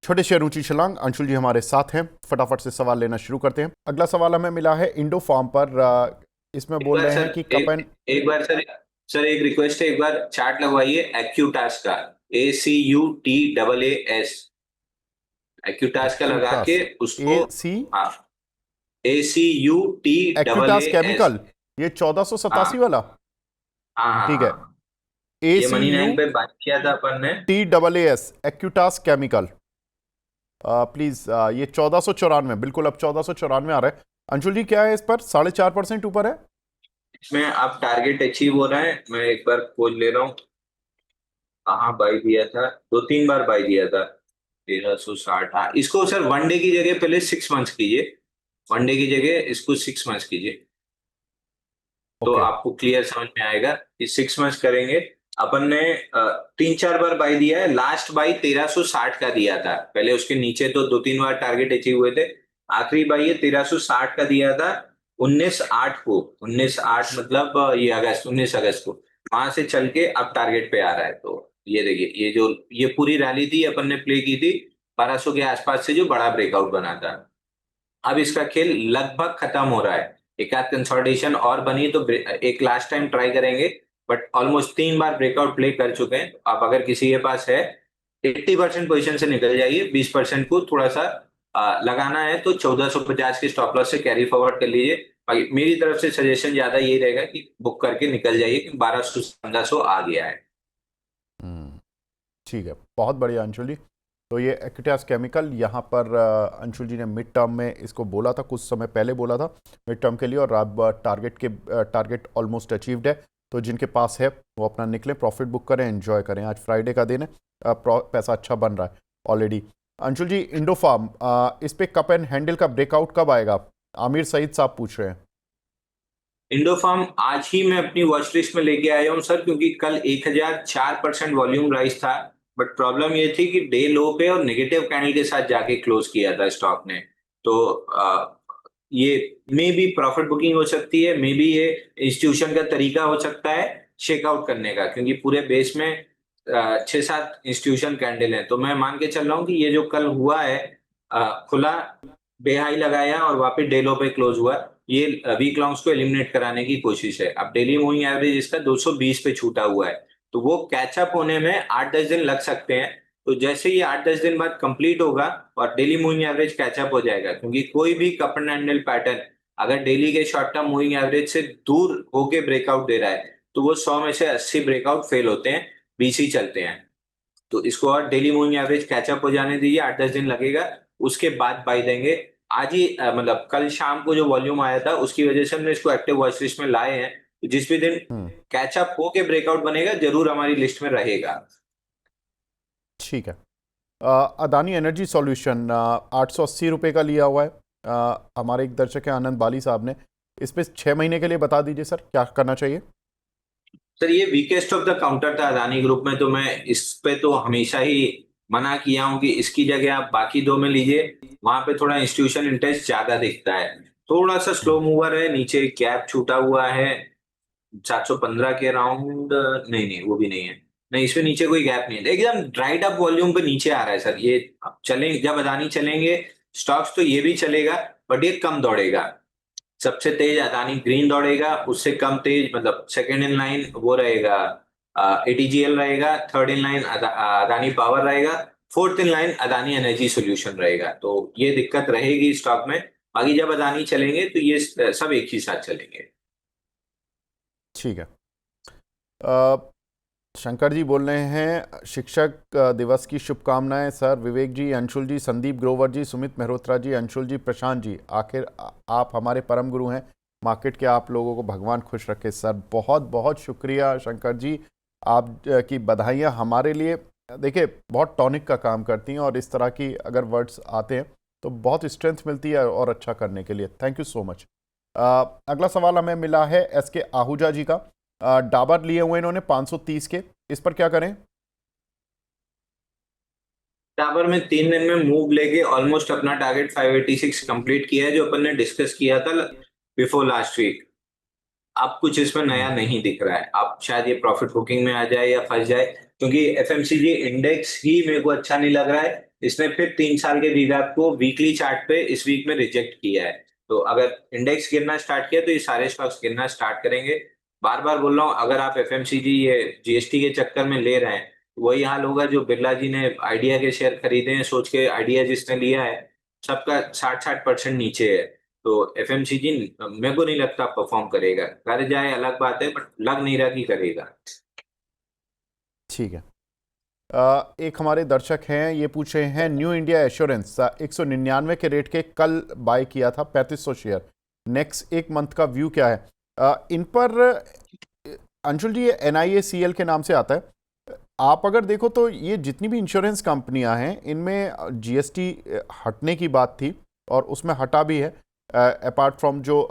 छोटे शेयर ऊंची छलांग। अंशुल जी हमारे साथ हैं, फटाफट से सवाल लेना शुरू करते हैं। अगला सवाल हमें मिला है इंडो फार्म पर। इसमें एक बोल बार रहे सर हैं कि कपन। एक बार सर एक रिक्वेस्ट है, एक बार चार्ट लगवाइए एक्यूटास का। ACUTAAS एक्यूटास का लगा के एक्यूटास, ए उसको। सी हाँ, ACUT एक्यूटास एस। केमिकल, ये 1487 हाँ वाला। हाँ हाँ ठीक है, हाँ। ए ये सी मनी यू नाइन पे बात किया था अपन ने। T double A S, Acutaas chemical. Please, ये 1494, बिल्कुल अब 1494 आ रहा है। अंशुल जी क्या है इस पर? 4.5% ऊपर है। इसमें अब टारगेट अचीव हो रहा है। मैं एक बार खोज ले रहा हूँ। कहाँ बाई दिया था, दो तीन बार बाई दिया था। 1360। हाँ, इसको सर वनडे की जगह पहले 6 मंथ्स कीजिए। वनडे की जगह इसको 6 मंथ्स कीजिए, तो ओके। आपको क्लियर समझ में आएगा कि 6 मंथ्स करेंगे। अपन ने तीन चार बार बाई दिया है। लास्ट बाई 1360 का दिया था। पहले उसके नीचे तो दो तीन बार टारगेट अचीव हुए थे। आखिरी बाई ये 1360 का दिया था 19/8 को। 19/8 मतलब ये अगस्त, 19 अगस्त को। वहां से चल के अब टारगेट पे आ रहा है। तो ये देखिए, ये पूरी रैली थी, अपन ने प्ले की थी 1200 के आसपास से, जो बड़ा ब्रेकआउट बना था। अब इसका खेल लगभग खत्म हो रहा है। एक आध कंसोलिडेशन और बनी तो एक लास्ट टाइम ट्राई करेंगे। बट ऑलमोस्ट तीन बार ब्रेकआउट प्ले कर चुके हैं। आप अगर किसी के पास है, 80% पोजिशन से निकल जाइए। 20% को थोड़ा सा लगाना है तो 1450 के स्टॉप लॉस से कैरी फॉरवर्ड कर लीजिए। बाकी मेरी तरफ से सजेशन ज्यादा यही रहेगा कि बुक करके निकल जाइए, कि 1200 1500 आ गया है। हम्म, ठीक है, बहुत बढ़िया अंशुल जी। तो ये एक्यूटास केमिकल यहाँ पर अंशुल जी ने मिड टर्म में इसको बोला था, कुछ समय पहले बोला था मिड टर्म के लिए, और अब टारगेट ऑलमोस्ट अचीव्ड है। तो जिनके पास है वो अपना निकलें, प्रॉफिट बुक करें, एंजॉय करें। आज फ्राइडे का दिन है, पैसा अच्छा बन रहा है ऑलरेडी। अंशुल जी, इंडो फार्म, इस पे कप एंड हैंडल का ब्रेकआउट कब आएगा? आमिर सईद साहब पूछ रहे हैं। इंडोफार्म आज ही मैं अपनी वॉच लिस्ट में लेके आया हूँ सर, क्योंकि कल 1004% वॉल्यूम राइज था। बट प्रॉब्लम ये थी कि डे लो पे और नेगेटिव कैंडल के साथ जाके क्लोज किया था स्टॉक ने। तो ये मे बी प्रॉफिट बुकिंग हो सकती है, मे बी ये इंस्टीट्यूशन का तरीका हो सकता है शेकआउट करने का, क्योंकि पूरे बेस में 6-7 इंस्टीट्यूशन कैंडल हैं। तो मैं मान के चल रहा हूँ कि ये जो कल हुआ है, खुला बेहाई लगाया और वापस डे लो पे क्लोज हुआ, ये वीक लॉन्ग्स को एलिमिनेट कराने की कोशिश है। अब डेली मूविंग एवरेज इसका 220 पे छूटा हुआ है, तो वो कैचअप होने में 8-10 दिन लग सकते हैं। तो जैसे ये 8-10 दिन बाद कंप्लीट होगा और डेली मूविंग एवरेज कैचअप हो जाएगा, क्योंकि कोई भी कप एंड हैंडल पैटर्न अगर डेली के शॉर्ट टर्म मूविंग एवरेज से दूर होके ब्रेकआउट दे रहा है, तो वो 100 में से 80 ब्रेकआउट फेल होते हैं, बीसी चलते हैं। तो इसको और डेली मूविंग एवरेज कैचअप हो जाने दीजिए, 8-10 दिन लगेगा, उसके बाद बाई देंगे। आज ही मतलब कल शाम को जो वॉल्यूम आया था उसकी वजह से हमने इसको एक्टिव वॉच लिस्ट में लाए हैं। तो जिस भी दिन हम्म, कैचअप हो के ब्रेकआउट बनेगा, जरूर हमारी लिस्ट में रहेगा। ठीक है। अदानी एनर्जी सॉल्यूशन 880 रुपये का लिया हुआ है। हमारे एक दर्शक हैं आनंद बाली साहब ने, इस पे 6 महीने के लिए बता दीजिए सर क्या करना चाहिए। सर ये वीकेस्ट ऑफ द काउंटर था अदानी ग्रुप में, तो मैं इस पे तो हमेशा ही मना किया हूं कि इसकी जगह आप बाकी दो में लीजिए। वहां पे थोड़ा इंस्टीट्यूशन इंटरेस्ट ज्यादा दिखता है। थोड़ा सा स्लो मूवर है, नीचे गैप छूटा हुआ है 715 के अराउंड। नहीं नहीं, वो भी नहीं है। नहीं, इसमें नीचे कोई गैप नहीं है, एकदम ड्राइड अप वॉल्यूम पे नीचे आ रहा है सर ये। अब चलें, जब अदानी चलेंगे स्टॉक्स तो ये भी चलेगा, बट ये कम दौड़ेगा। सबसे तेज अदानी ग्रीन दौड़ेगा, उससे कम तेज मतलब सेकंड इन लाइन वो रहेगा, एटीजीएल रहेगा। Third in line Adani power रहेगा। Fourth in line Adani energy solution रहेगा। तो ये दिक्कत रहेगी स्टॉक में। बाकी जब अदानी चलेंगे तो ये सब एक ही साथ चलेंगे। ठीक है। शंकर जी बोल रहे हैं शिक्षक दिवस की शुभकामनाएं सर। विवेक जी, अंशुल जी, संदीप ग्रोवर जी, सुमित मेहरोत्रा जी, अंशुल जी, प्रशांत जी, आखिर आप हमारे परम गुरु हैं, मार्केट के आप लोगों को भगवान खुश रखे सर। बहुत बहुत शुक्रिया शंकर जी, आप की बधाइयाँ हमारे लिए देखिए बहुत टॉनिक का काम करती हैं, और इस तरह की अगर वर्ड्स आते हैं तो बहुत स्ट्रेंथ मिलती है और अच्छा करने के लिए। Thank you so much. अगला सवाल हमें मिला है एस के आहूजा जी का। डाबर लिए हुए इन्होंने 530 के, इस पर क्या करें? टावर में 3 दिन में मूव लेके ऑलमोस्ट अपना टारगेट 586 कंप्लीट किया है, जो अपन ने डिस्कस किया था बिफोर लास्ट वीक। अब कुछ इसमें नया हम्म, नहीं दिख रहा है। अब शायद ये प्रॉफिट बुकिंग में आ जाए या फंस जाए। क्योंकि एफएमसीजी इंडेक्स ही मेरे को अच्छा नहीं लग रहा है। इसने फिर 3 साल के रिवैप को वीकली चार्ट पे इस वीक में रिजेक्ट किया है। तो अगर इंडेक्स गिरना स्टार्ट किया तो ये सारे स्टॉक्स गिरना स्टार्ट करेंगे। बार बार बोल रहा हूँ, अगर आप एफएमसीजी ये जीएसटी के चक्कर में ले रहे हैं, वही हाल होगा जो बिरला जी ने आइडिया के शेयर खरीदे हैं सोच के। आइडिया जिसने लिया है सबका 60-60% नीचे है। तो एफएमसीजी मेरे को नहीं लगता परफॉर्म करेगा। कर जाए अलग बात है, बट लग नहीं रहा कि करेगा। ठीक है। एक हमारे दर्शक हैं, ये पूछ रहे हैं न्यू इंडिया एश्योरेंस 199 के रेट के कल बाय किया था 3500 शेयर, नेक्स्ट एक मंथ का व्यू क्या है? इन पर अंशुल जी, ये NIACL के नाम से आता है। आप अगर देखो तो ये जितनी भी इंश्योरेंस कंपनियां हैं इनमें जीएसटी हटने की बात थी और उसमें हटा भी है। अपार्ट फ्रॉम जो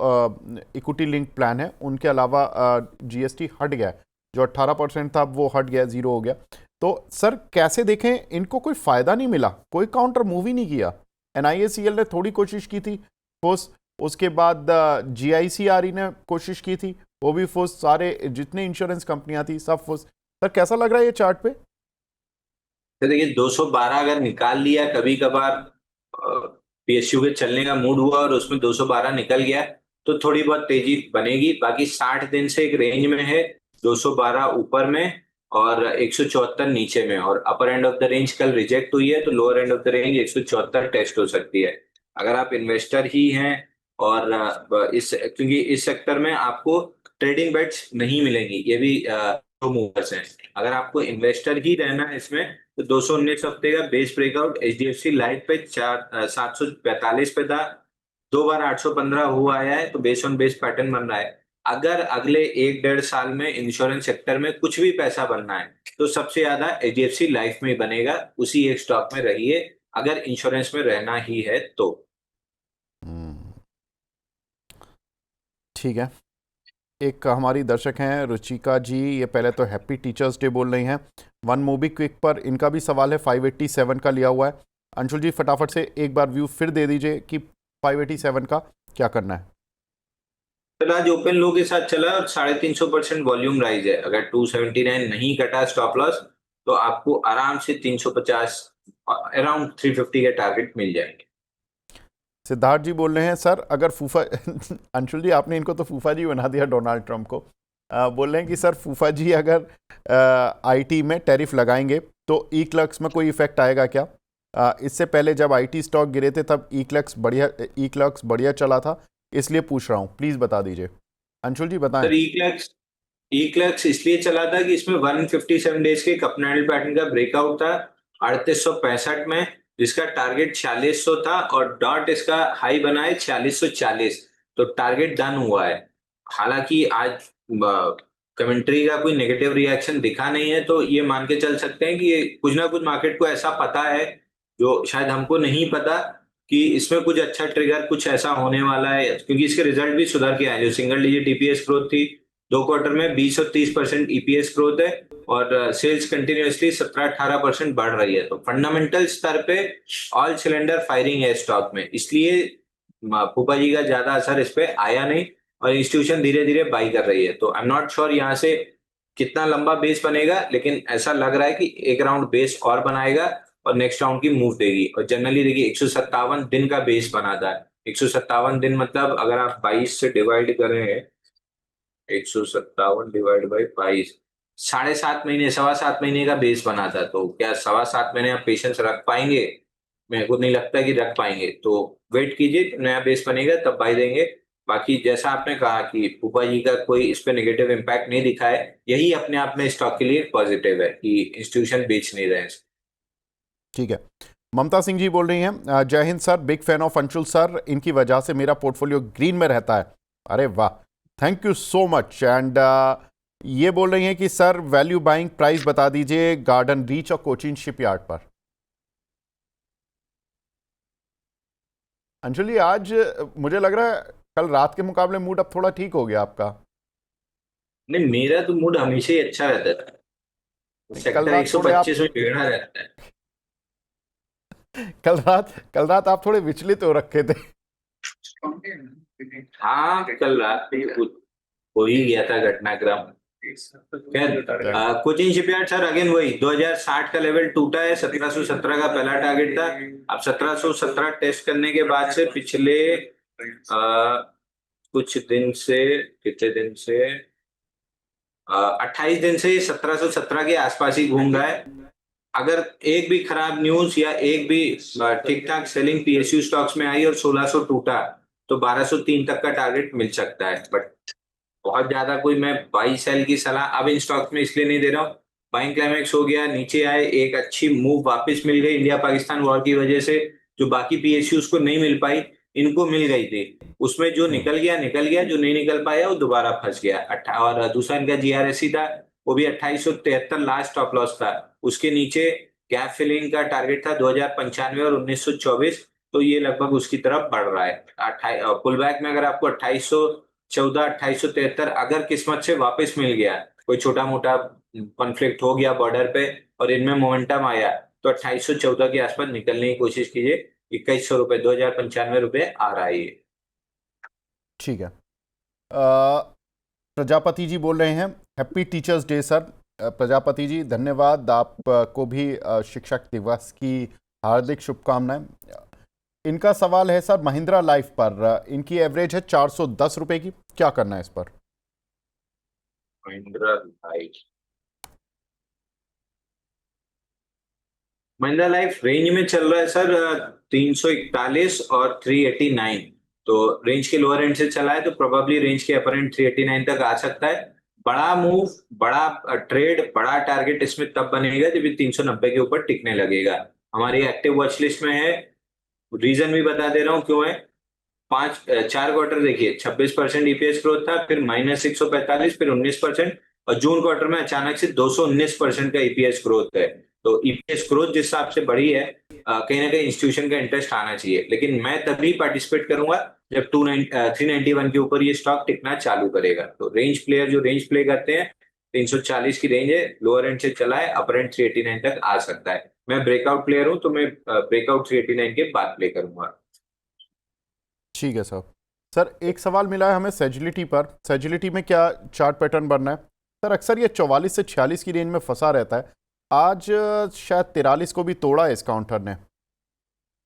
इक्विटी लिंक प्लान है उनके अलावा जीएसटी हट गया है। जो 18% था वो हट गया, जीरो हो गया। तो सर कैसे देखें, इनको कोई फायदा नहीं मिला, कोई काउंटर मूव ही नहीं किया। NIACL ने थोड़ी कोशिश की थी फोर्स, उसके बाद GICRE ने कोशिश की थी, वो भी फोर्स। सारे जितने इंश्योरेंस कंपनियां थी सब फोर्स। सर कैसा लग रहा है ये चार्ट पे? तो देखिए 212 अगर निकाल लिया कभी कभार, पीएसयू के चलने का मूड हुआ और उसमें 212 निकल गया, तो थोड़ी बहुत तेजी बनेगी। बाकी 60 दिन से एक रेंज में है, 212 ऊपर में और 174 नीचे में। और upper end of the range कल रिजेक्ट हुई है, तो lower end of the range 174 test हो सकती है। अगर आप इन्वेस्टर ही हैं और इस क्योंकि इस सेक्टर में आपको ट्रेडिंग बेट्स नहीं मिलेंगी, ये भी मूवर्स हैं। अगर आपको इन्वेस्टर ही रहना है इसमें, तो 219 हफ्ते का बेस ब्रेकआउट एचडीएफसी लाइफ पे 745 पे था। 2 बार 815 हुआ आया है, तो बेस ऑन बेस पैटर्न बन रहा है। अगर अगले 1-1.5 साल में इंश्योरेंस सेक्टर में कुछ भी पैसा बनना है, तो सबसे ज्यादा एचडीएफसी लाइफ में ही बनेगा। उसी एक स्टॉक में रहिए अगर इंश्योरेंस में रहना ही है तो। ठीक है। एक हमारी दर्शक हैं रुचिका जी, ये पहले तो हैप्पी टीचर्स डे बोल रही हैं। वन मोबी क्विक पर इनका भी सवाल है, 587 का लिया हुआ है। अंशुल जी फटाफट से एक बार व्यू फिर दे दीजिए कि 587 का क्या करना है। फिर आज ओपन लो के साथ चला और 350% वॉल्यूम राइज है। अगर 279 नहीं कटा स्टॉप लॉस, तो आपको आराम से 350 अराउंड 350 के टारगेट मिल जाएंगे। सिद्धार्थ जी बोल रहे हैं सर अगर फूफा अंशुल जी आपने इनको तो फूफा जी बना दिया डोनाल्ड ट्रंप को। बोल रहे हैं कि सर फूफा जी अगर आईटी में टैरिफ लगाएंगे तो ई क्लर्क्स में कोई इफेक्ट आएगा क्या? इससे पहले जब आईटी स्टॉक गिरे थे तब ई क्लर्क्स बढ़िया चला था, इसलिए पूछ रहा हूँ, प्लीज बता दीजिए। अंशुल जी बताएं। सर ई क्लर्क्स इसलिए चला था कि इसमें 157 डेज के कपनल पैटर्न का ब्रेकआउट था 3865 में, जिसका टारगेट 4600 था और डॉट इसका हाई बना है 4640। तो टारगेट डन हुआ है। हालांकि आज कमेंट्री का कोई नेगेटिव रिएक्शन दिखा नहीं है, तो ये मान के चल सकते हैं कि ये कुछ ना कुछ मार्केट को ऐसा पता है जो शायद हमको नहीं पता, कि इसमें कुछ अच्छा ट्रिगर कुछ ऐसा होने वाला है। क्योंकि इसके रिजल्ट भी सुधर के आए, जो सिंगल डिजिट ईपीएस ग्रोथ थी 2 क्वार्टर में 20 और 30% ईपीएस ग्रोथ है, और सेल्स कंटिन्यूअसली 17-18% बढ़ रही है। तो फंडामेंटल स्तर पे ऑल सिलेंडर फायरिंग है स्टॉक में, इसलिए फूफा जी का ज्यादा असर इस पे आया नहीं और इंस्टीट्यूशन धीरे धीरे बाई कर रही है। तो आई एम नॉट श्योर यहाँ से कितना लंबा बेस बनेगा, लेकिन ऐसा लग रहा है कि एक राउंड बेस और बनाएगा और नेक्स्ट राउंड की मूव देगी। और जनरली देखिए 157 दिन का बेस बनाता है। 157 दिन मतलब अगर आप 22 से डिवाइड करें, 157 डिवाइड बाई 22, 7.5 महीने 7.25 महीने का बेस बना था। तो क्या 7.25 महीने आप पेशेंस रख पाएंगे? मेरे को नहीं लगता कि रख पाएंगे। तो वेट कीजिए, नया बेस बनेगा तब बाई देंगे। बाकी जैसा आपने कहा कि फूफा जी का कोई इस पे नेगेटिव इम्पैक्ट नहीं दिखा है, यही अपने आप में स्टॉक के लिए पॉजिटिव है कि इंस्टीट्यूशन बेच नहीं रहे हैं। ठीक है। ममता सिंह जी बोल रही हैं, जय Hind sir, big fan of Anshul sir, इनकी वजह से मेरा पोर्टफोलियो ग्रीन में रहता है। अरे वाह, thank you so much. And ये बोल रही हैं कि सर वैल्यू बाइंग प्राइस बता दीजिए गार्डन रीच और कोचिन शिपयार्ड पर। अंशुल जी आज मुझे लग रहा है कल रात के मुकाबले मूड अब थोड़ा ठीक हो गया आपका। नहीं, मेरा तो मूड हमेशा ही अच्छा रहता है। कल सेक्टर रात थोड़े आप 125 में बिगड़ा रहता है। कल रात आप थोड़े विचलित हो रखे थे। हाँ, कल रात पे हो ही गया था घटनाक्रम। कोचिन शिपयार्ड सर अगेन वही 2060 का लेवल टूटा है, 1717 का पहला टारगेट था। अब 1717 टेस्ट करने के बाद से पिछले कुछ दिन से, कितने दिन से, 28 दिन से 1717 के आसपास ही घूम रहा है। अगर एक भी खराब न्यूज या एक भी ठीक ठाक सेलिंग पीएसयू स्टॉक्स में आई और 1600 टूटा तो 1203 तक का टारगेट मिल सकता है। बट बहुत ज्यादा कोई मैं बाई सेल की सलाह अब इन स्टॉक्स में इसलिए नहीं दे रहा हूँ। बाइंग क्लाइमेक्स हो गया, नीचे आए, एक अच्छी मूव वापस मिल गई इंडिया पाकिस्तान वॉर की वजह से, जो बाकी पीएसयूज को नहीं मिल पाई इनको मिल गई थी। उसमें जो निकल गया, जो नहीं निकल पाया वो दोबारा फंस गया। और दूसरा इनका जीआरएससी था, वो भी 2873 लास्ट स्टॉप लॉस था। उसके नीचे गैप फिलिंग का टारगेट था 2095 और 1924, तो ये लगभग उसकी तरफ बढ़ रहा है। पुल बैक में अगर आपको 2814, 2873 अगर किस्मत से वापस मिल गया, कोई छोटा मोटा कॉन्फ्लिक्ट हो गया बॉर्डर पे और इनमें मोमेंटम आया, तो 2814 के आसपास निकलने की कोशिश कीजिए। 2100 रुपए, 2095 रुपए आ रहा है ये। ठीक है। प्रजापति जी बोल रहे हैं, happy teachers day sir. Prajapati ji धन्यवाद, आपको भी शिक्षक दिवस की हार्दिक शुभकामनाएं। इनका सवाल है सर महिंद्रा लाइफ पर, इनकी एवरेज है 410 रुपए की, क्या करना है इस पर? महिंद्रा लाइफ रेंज में चल रहा है सर 341 और 389, तो रेंज के लोअर एंड से चला है तो प्रोबेबली रेंज के अपर एंड 389 तक आ सकता है। बड़ा मूव, बड़ा ट्रेड, बड़ा टारगेट इसमें तब बनेगा जब ये 390 के ऊपर टिकने लगेगा। हमारी एक्टिव वॉच लिस्ट में है, रीजन भी बता दे रहा हूँ क्यों है। 4 क्वार्टर देखिए, 26% ईपीएस ग्रोथ था, फिर -145, फिर 19%, और जून क्वार्टर में अचानक से 219% का ईपीएस ग्रोथ है। तो ईपीएस ग्रोथ जिस हिसाब से बढ़ी है, कहीं ना कहीं इंस्टीट्यूशन का इंटरेस्ट आना चाहिए। लेकिन मैं तभी पार्टिसिपेट करूंगा जब 391 के ऊपर ये स्टॉक टिकना चालू करेगा। तो रेंज प्लेयर जो रेंज प्ले करते हैं, 340 की रेंज है, लोअर एंड से चला है, अपर एंड 389 तक आ सकता है। मैं ब्रेकआउट प्लेयर हूं तो मैं ब्रेकआउट 389 के बाद प्ले करूंगा। ठीक है सर। सर एक सवाल मिला है हमें सेजिलिटी पर, सेजिलिटी में क्या चार्ट पैटर्न बनना है? सर अक्सर ये 44 से 46 की रेंज में फंसा रहता है, आज शायद 43 को भी तोड़ा है इस काउंटर ने,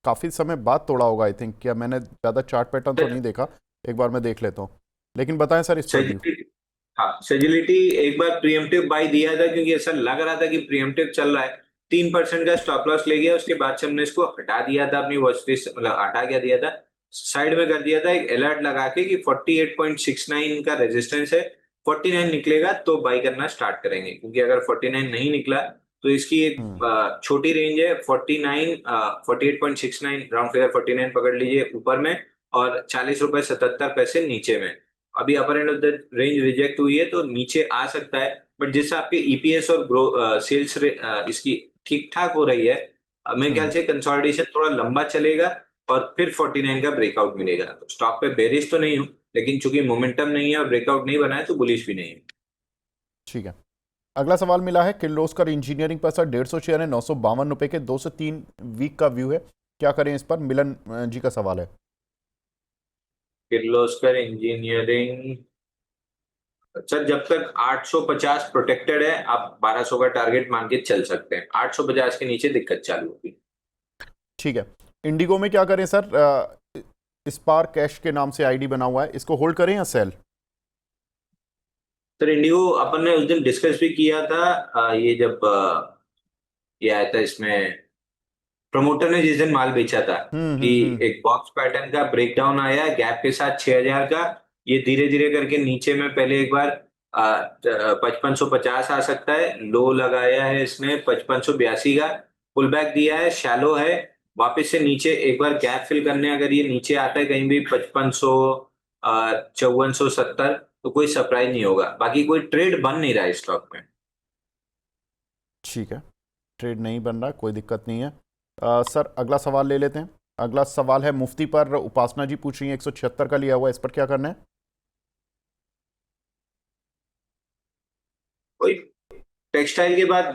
काफ़ी समय बाद तोड़ा होगा आई थिंक। क्या मैंने ज़्यादा चार्ट पैटर्न तो नहीं देखा, एक बार मैं देख लेता हूँ, लेकिन बताएं सर इस पर। हाँ, सेजिलिटी एक बार प्रीएम्प्टिव बाय दिया था क्योंकि ऐसा लग रहा था कि प्रीएम्प्टिव चल रहा है, 3% का स्टॉप लॉस ले गया। उसके बाद से हमने इसको हटा दिया था अपनी वॉच लिस्ट, मतलब हटा क्या दिया था, साइड में कर दिया था एक अलर्ट लगा के कि 48.69 का रेजिस्टेंस है, 49 निकलेगा तो बाई करना स्टार्ट करेंगे। क्योंकि अगर 49 नहीं निकला तो इसकी एक छोटी रेंज है 49, 48.69, राउंड फिगर 49 पकड़ लीजिए ऊपर में, और 40 रुपए 77 पैसे नीचे में। अभी upper end of the range reject हुई है तो नीचे आ सकता है, बट जिससे आपके ईपीएस और सेल्स इसकी ठीक ठाक हो रही है, मेरे ख्याल से कंसोलिडेशन थोड़ा लंबा चलेगा और फिर 49 का ब्रेकआउट मिलेगा। तो स्टॉक पे बेरिश तो नहीं हूं, लेकिन चूंकि मोमेंटम नहीं है और ब्रेकआउट नहीं बना है तो बुलिश भी नहीं है। ठीक है। अगला सवाल मिला है किर्लोस्कर इंजीनियरिंग पर सर, 150 शेयर है 952 रुपए के, 2 से 3 वीक का व्यू है, क्या करें इस पर? मिलन जी का सवाल है। किर्लोस्कर इंजीनियरिंग सर, जब तक 850 प्रोटेक्टेड है आप 1200 का टारगेट मान के चल सकते हैं, 850 के नीचे दिक्कत चालू होगी। ठीक है। इंडिगो में क्या करें सर? स्पार कैश के नाम से आईडी बना हुआ है, इसको होल्ड करें या सेल? सर इंडिगो अपन ने उस दिन डिस्कस भी किया था, ये जब ये आया था, इसमें प्रमोटर ने जिस दिन माल बेचा था कि एक बॉक्स पैटर्न का ब्रेकडाउन आया गैप के साथ 6000 का, ये धीरे धीरे करके नीचे में पहले एक बार 5550 आ सकता है, लो लगाया है इसने 5582 का, पुल बैक दिया है, शैलो है, वापस से नीचे एक बार गैप फिल करने अगर ये नीचे आता है कहीं भी 5500, 5470, तो कोई सरप्राइज नहीं होगा। बाकी कोई ट्रेड बन नहीं रहा है स्टॉक में। ठीक है, ट्रेड नहीं बन रहा, कोई दिक्कत नहीं है। सर अगला सवाल ले लेते हैं। अगला सवाल है मुफ्ती पर, उपासना जी पूछ रही है 176 का लिया हुआ है, इस पर क्या करना है? कोई टेक्सटाइल के बाद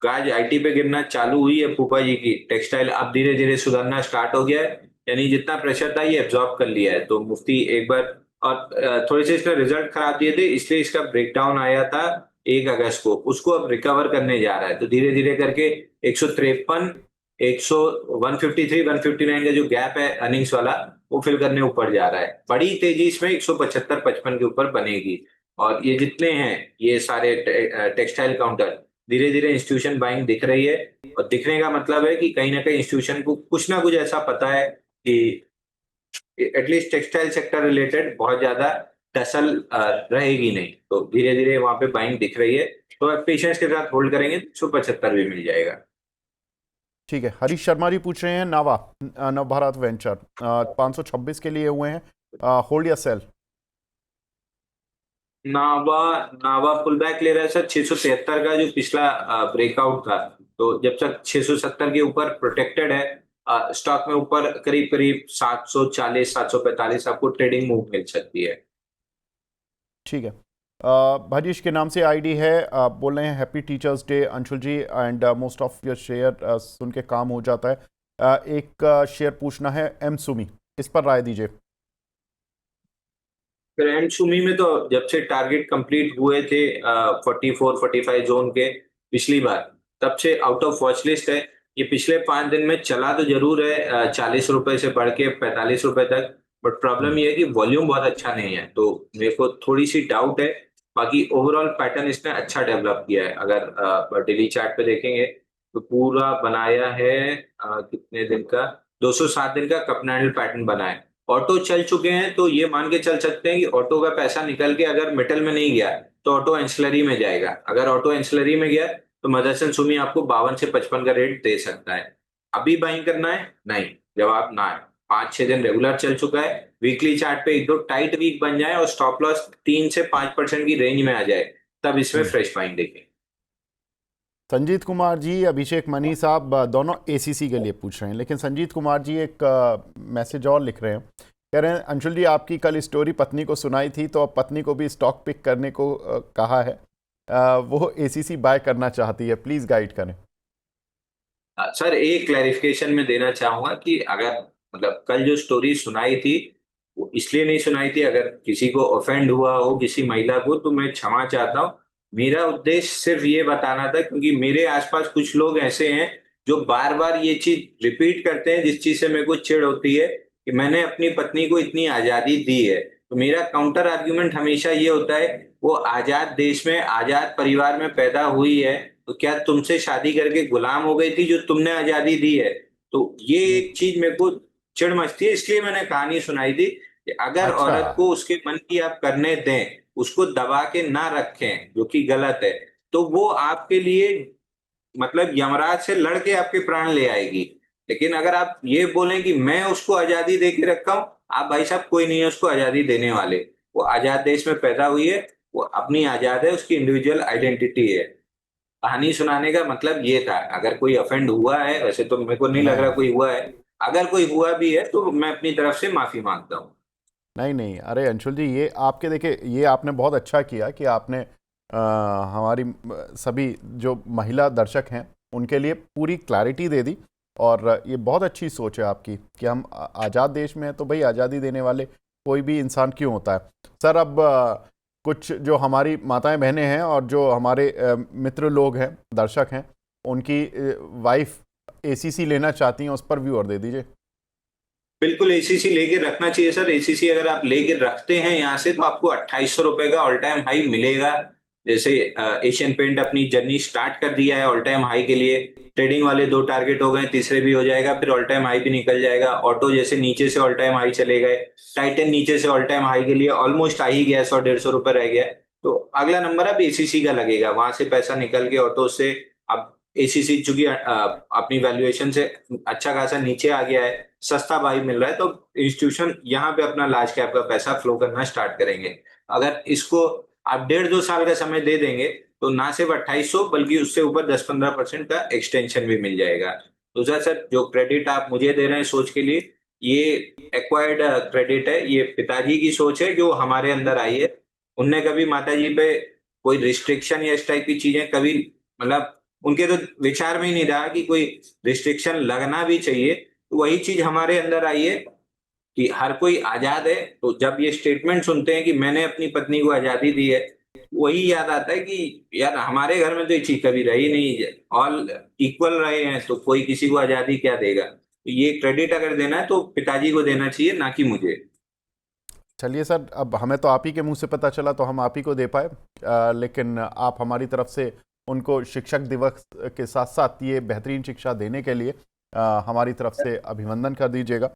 गाज आईटी पे गिरना चालू हुई है फूफा जी की, टेक्सटाइल अब धीरे धीरे सुधरना स्टार्ट हो गया है, यानी जितना प्रेशर था ये एब्जॉर्ब कर लिया है। तो मुफ्ती एक बार, और थोड़े से इसने रिजल्ट खराब दिए थे इसलिए इसका ब्रेकडाउन आया था 1 अगस्त को, उसको अब रिकवर करने जा रहा है। तो धीरे धीरे करके 153, 100, 153, 159 का जो गैप है अर्निंग्स वाला, वो फिल करने ऊपर जा रहा है। बड़ी तेजी इसमें 175, 55 के ऊपर बनेगी। और ये जितने हैं ये सारे टेक्सटाइल काउंटर, धीरे धीरे इंस्टीट्यूशन बाइंग दिख रही है। और दिखने का मतलब है कि कहीं ना कहीं इंस्टीट्यूशन को कुछ ना कुछ ऐसा पता है कि एटलीस्ट टेक्सटाइल सेक्टर रिलेटेड बहुत ज्यादा टसल रहेगी नहीं। तो धीरे धीरे वहां पे बाइंग दिख रही है। तो पेशेंस के साथ होल्ड करेंगे तो 175 भी मिल जाएगा। ठीक है, हरीश शर्मा जी पूछ रहे हैं नावा, नवभारत वेंचर 526 के लिए हुए हैं, होल्ड या सेल? नावा नावा पुल बैक ले रहा है सर 673 का जो पिछला ब्रेकआउट था। तो जब तक 670 के ऊपर प्रोटेक्टेड है स्टॉक में, ऊपर करीब करीब 740, 745 आपको ट्रेडिंग मूव मिल सकती है। ठीक है, भजीश के नाम से आईडी है, बोल रहे हैं happy teachers day Anshul ji, and most of your share सुन के काम हो जाता है। एक शेयर पूछना है एम सुमी, इस पर राय दीजिए। ग्रैंड सुमी में तो जब से टारगेट कंप्लीट हुए थे 44, 45 जोन के पिछली बार, तब से आउट ऑफ वॉच लिस्ट है। ये पिछले 5 दिन में चला तो जरूर है 40 रुपए से बढ़ के 45 रुपए तक, बट प्रॉब्लम ये है कि वॉल्यूम बहुत अच्छा नहीं है। तो मेरे को थोड़ी सी डाउट है। बाकी ओवरऑल पैटर्न इसने अच्छा डेवलप किया है। अगर डेली चार्ट पे देखेंगे तो पूरा बनाया है कितने दिन का, 207 दिन का कपनैंडल पैटर्न बना है। ऑटो चल चुके हैं तो ये मान के चल सकते हैं कि ऑटो का पैसा निकल के अगर मेटल में नहीं गया तो ऑटो एंसिलरी में जाएगा। अगर ऑटो एंसिलरी में गया तो मदरसन सुमी आपको 52 से 55 का रेट दे सकता है। अभी बाइंग करना है? नहीं, जवाब ना है। 5-6 दिन रेगुलर चल चुका है। वीकली चार्ट पे 1-2 टाइट वीक बन जाए और स्टॉप लॉस 3 से 5% की रेंज में आ जाए, तब इसमें फ्रेश बाइंग देखें। संजीत कुमार जी, अभिषेक मनी साहब दोनों एसीसी के लिए पूछ रहे हैं, लेकिन संजीत कुमार जी एक मैसेज और लिख रहे हैं, कह रहे हैं अंशुल जी आपकी कल स्टोरी पत्नी को सुनाई थी तो अब पत्नी को भी स्टॉक पिक करने को कहा है, वो एसीसी बाय करना चाहती है, प्लीज गाइड करें। सर एक क्लैरिफिकेशन में देना चाहूंगा कि अगर मतलब कल जो स्टोरी सुनाई थी वो इसलिए नहीं सुनाई थी, अगर किसी को ऑफेंड हुआ हो किसी महिला को तो मैं क्षमा चाहता हूँ। मेरा उद्देश्य सिर्फ ये बताना था क्योंकि मेरे आसपास कुछ लोग ऐसे हैं जो बार बार ये चीज रिपीट करते हैं, जिस चीज से मेरे को चिढ़ होती है कि मैंने अपनी पत्नी को इतनी आजादी दी है। तो मेरा काउंटर आर्ग्यूमेंट हमेशा ये होता है, वो आजाद देश में आजाद परिवार में पैदा हुई है, तो क्या तुमसे शादी करके गुलाम हो गई थी जो तुमने आजादी दी है? तो ये एक चीज मेरे को चिढ़ मचती है, इसलिए मैंने कहानी सुनाई थी कि अगर अच्छा, औरत को उसके मन की आप करने दें, उसको दबा के ना रखें जो कि गलत है, तो वो आपके लिए मतलब यमराज से लड़के आपके प्राण ले आएगी। लेकिन अगर आप ये बोलें कि मैं उसको आजादी दे के रखा हूं, आप भाई साहब कोई नहीं है उसको आजादी देने वाले। वो आजाद देश में पैदा हुई है, वो अपनी आजाद है, उसकी इंडिविजुअल आइडेंटिटी है। कहानी सुनाने का मतलब ये था। अगर कोई ऑफेंड हुआ है, वैसे तो मेरे को नहीं लग रहा नहीं कोई हुआ है, अगर कोई हुआ भी है तो मैं अपनी तरफ से माफी मांगता हूँ। नहीं नहीं, अरे अंशुल जी ये आपके देखिए, ये आपने बहुत अच्छा किया कि आपने हमारी सभी जो महिला दर्शक हैं उनके लिए पूरी क्लैरिटी दे दी, और ये बहुत अच्छी सोच है आपकी कि हम आज़ाद देश में हैं तो भाई आज़ादी देने वाले कोई भी इंसान क्यों होता है। सर अब कुछ जो हमारी माताएं बहनें हैं और जो हमारे मित्र लोग हैं, दर्शक हैं, उनकी वाइफ एसीसी लेना चाहती हैं, उस पर व्यू और दे दीजिए। बिल्कुल एसीसी लेके रखना चाहिए सर। एसीसी अगर आप लेके रखते हैं यहाँ से तो आपको 2800 रुपए का ऑल टाइम हाई मिलेगा। जैसे एशियन पेंट अपनी जर्नी स्टार्ट कर दिया है ऑल टाइम हाई के लिए, ट्रेडिंग वाले 2 टारगेट हो गए, तीसरे भी हो जाएगा, फिर ऑल टाइम हाई भी निकल जाएगा। ऑटो जैसे नीचे से ऑल टाइम हाई चले गए, टाइटन नीचे से ऑल टाइम हाई के लिए ऑलमोस्ट आ ही गया, 100-150 रुपए रह गया। तो अगला नंबर अब एसीसी का लगेगा, वहां से पैसा निकल के ऑटो से अब एसीसी चूंकि अपनी वैल्यूएशन से अच्छा खासा नीचे आ गया है, सस्ता भाई मिल रहा है, तो इंस्टीट्यूशन यहाँ पे अपना लार्ज कैप का पैसा फ्लो करना स्टार्ट करेंगे। अगर इसको आप 1.5-2 साल का समय दे देंगे तो ना सिर्फ 2800 बल्कि उससे ऊपर 10-15% का एक्सटेंशन भी मिल जाएगा। दूसरा सर, जो क्रेडिट आप मुझे दे रहे हैं सोच के लिए, ये एक्वायर्ड क्रेडिट है, ये पिताजी की सोच है जो हमारे अंदर आई है। उनने कभी माता जी पे कोई रिस्ट्रिक्शन या इस टाइप की चीजें कभी मतलब उनके तो विचार में ही नहीं रहा कि कोई रिस्ट्रिक्शन लगना भी चाहिए। तो वही चीज हमारे अंदर आई है कि हर कोई आजाद है। तो जब ये स्टेटमेंट सुनते हैं कि मैंने अपनी पत्नी को आजादी दी है, वही याद आता है कि यार हमारे घर में तो ये चीज कभी रही नहीं, ऑल इक्वल रहे हैं, तो कोई किसी को आजादी क्या देगा। तो ये क्रेडिट अगर देना है तो पिताजी को देना चाहिए, ना कि मुझे। चलिए सर, अब हमें तो आप ही के मुंह से पता चला तो हम आप ही को दे पाए, लेकिन आप हमारी तरफ से उनको शिक्षक दिवस के साथ साथ ये बेहतरीन शिक्षा देने के लिए हमारी तरफ से अभिनंदन कर दीजिएगा।